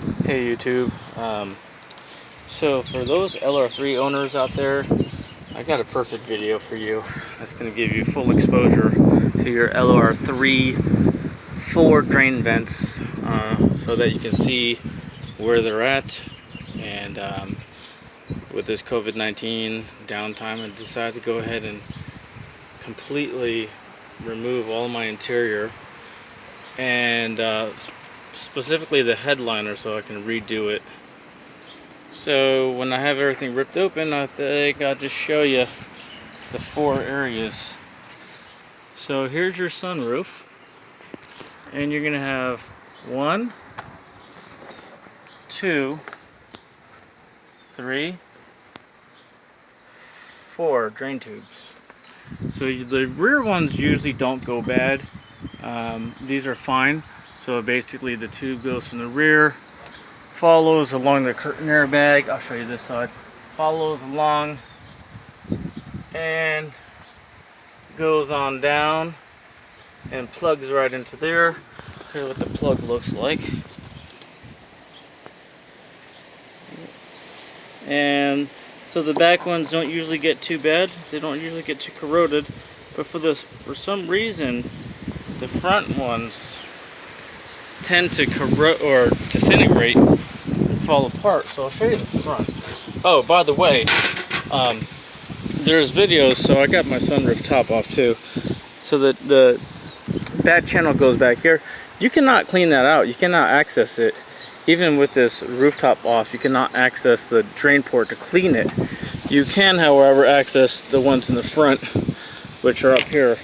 Hey YouTube. So for those LR3 owners out there, I got a perfect video for you. That's going to give you full exposure to your LR3 4 drain vents, so that you can see where they're at. And with this COVID-19 downtime, I decided to go ahead and completely remove all my interior and specifically the headliner, so I can redo it. So when I have everything ripped open, I think I'll just show you the 4 areas. So here's your sunroof, and you're gonna have 1, 2, 3, 4 drain tubes. So the rear ones usually don't go bad. These are fine. So basically the tube goes from the rear, follows along the curtain airbag. I'll show you this side. Follows along and goes on down and plugs right into there. Here's what the plug looks like. And so the back ones don't usually get too bad. They don't usually get too corroded. But for some reason, the front ones tend to corrode or disintegrate and fall apart. So I'll show you the front. Oh, by the way, there's videos. So I got my sunroof top off too. So that that channel goes back here. You cannot clean that out. You cannot access it. Even with this rooftop off, you cannot access the drain port to clean it. You can, however, access the ones in the front, which are up here.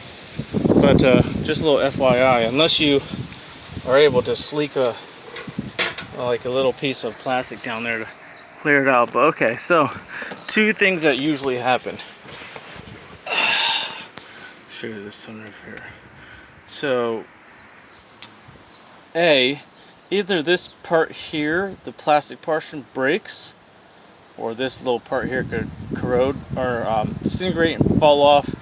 But just a little FYI, unless you are able to sleek like a little piece of plastic down there to clear it out. But okay, so 2 things that usually happen. Show you this sunroof here. So either this part here, the plastic portion, breaks, or this little part here could corrode or disintegrate and fall off.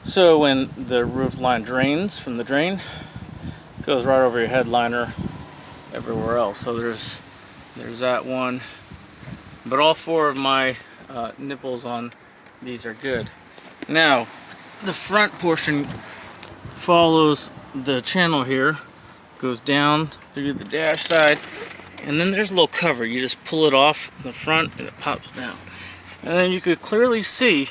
So when the roof line drains from the drain, it goes right over your headliner everywhere else. So there's that one. But all 4 of my nipples on these are good. Now, the front portion follows the channel here, goes down through the dash side, and then there's a little cover. You just pull it off the front and it pops down. And then you could clearly see,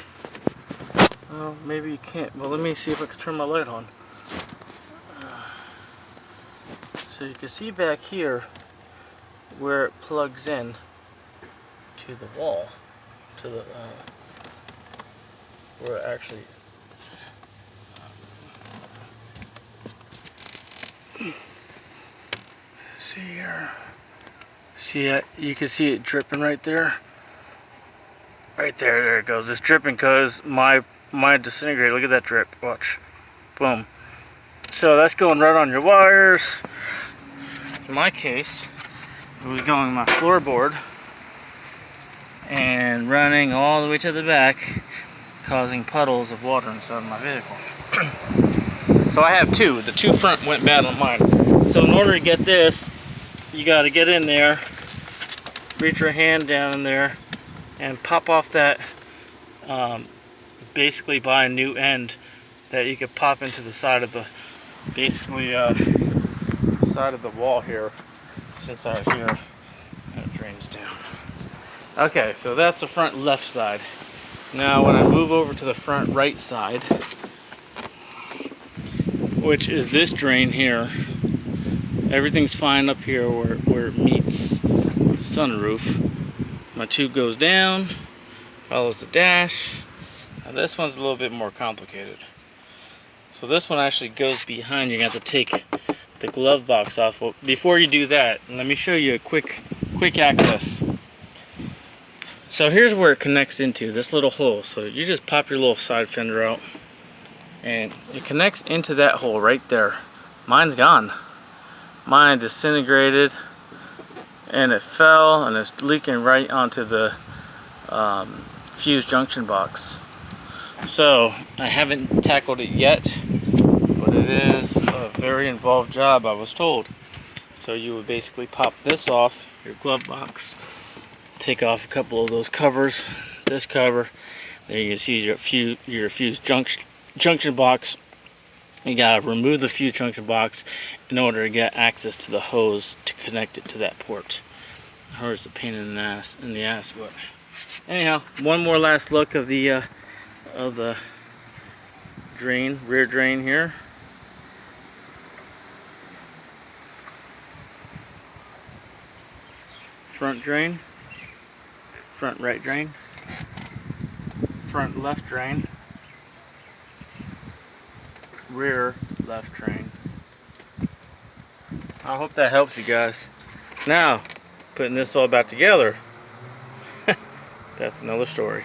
well, maybe you can't, but let me see if I can turn my light on. So you can see back here where it plugs in to the wall, to the where it actually see here. See it? You can see it dripping right there. Right there, there it goes. It's dripping because my disintegrator. Look at that drip. Watch. Boom. So that's going right on your wires. In my case, it was going on my floorboard and running all the way to the back, causing puddles of water inside my vehicle. So I have 2. The 2 front went bad on mine. So in order to get this, you got to get in there, reach your hand down in there, and pop off that, basically buy a new end that you could pop into the side of the, basically side of the wall here. It's inside here, and it drains down. Okay, so that's the front left side. Now when I move over to the front right side, which is this drain here, everything's fine up here where it meets the sunroof. My tube goes down, follows the dash. Now this one's a little bit more complicated. So this one actually goes behind. You're gonna have to take the glove box off. Well, before you do that, let me show you a quick access. So here's where it connects into, this little hole. So you just pop your little side fender out, and it connects into that hole right there. Mine's gone. Mine disintegrated, and it fell, and it's leaking right onto the fuse junction box. So I haven't tackled it yet, but it is a very involved job, I was told. So you would basically pop this off your glove box, take off a couple of those covers, this cover, there you can see your fuse junction box. You gotta remove the fuse junction box in order to get access to the hose to connect it to that port. Hers a pain in the ass, but anyhow, one more last look of the drain, rear drain here. Front drain, front right drain, front left drain, rear left drain. I hope that helps you guys. Now, putting this all back together, that's another story.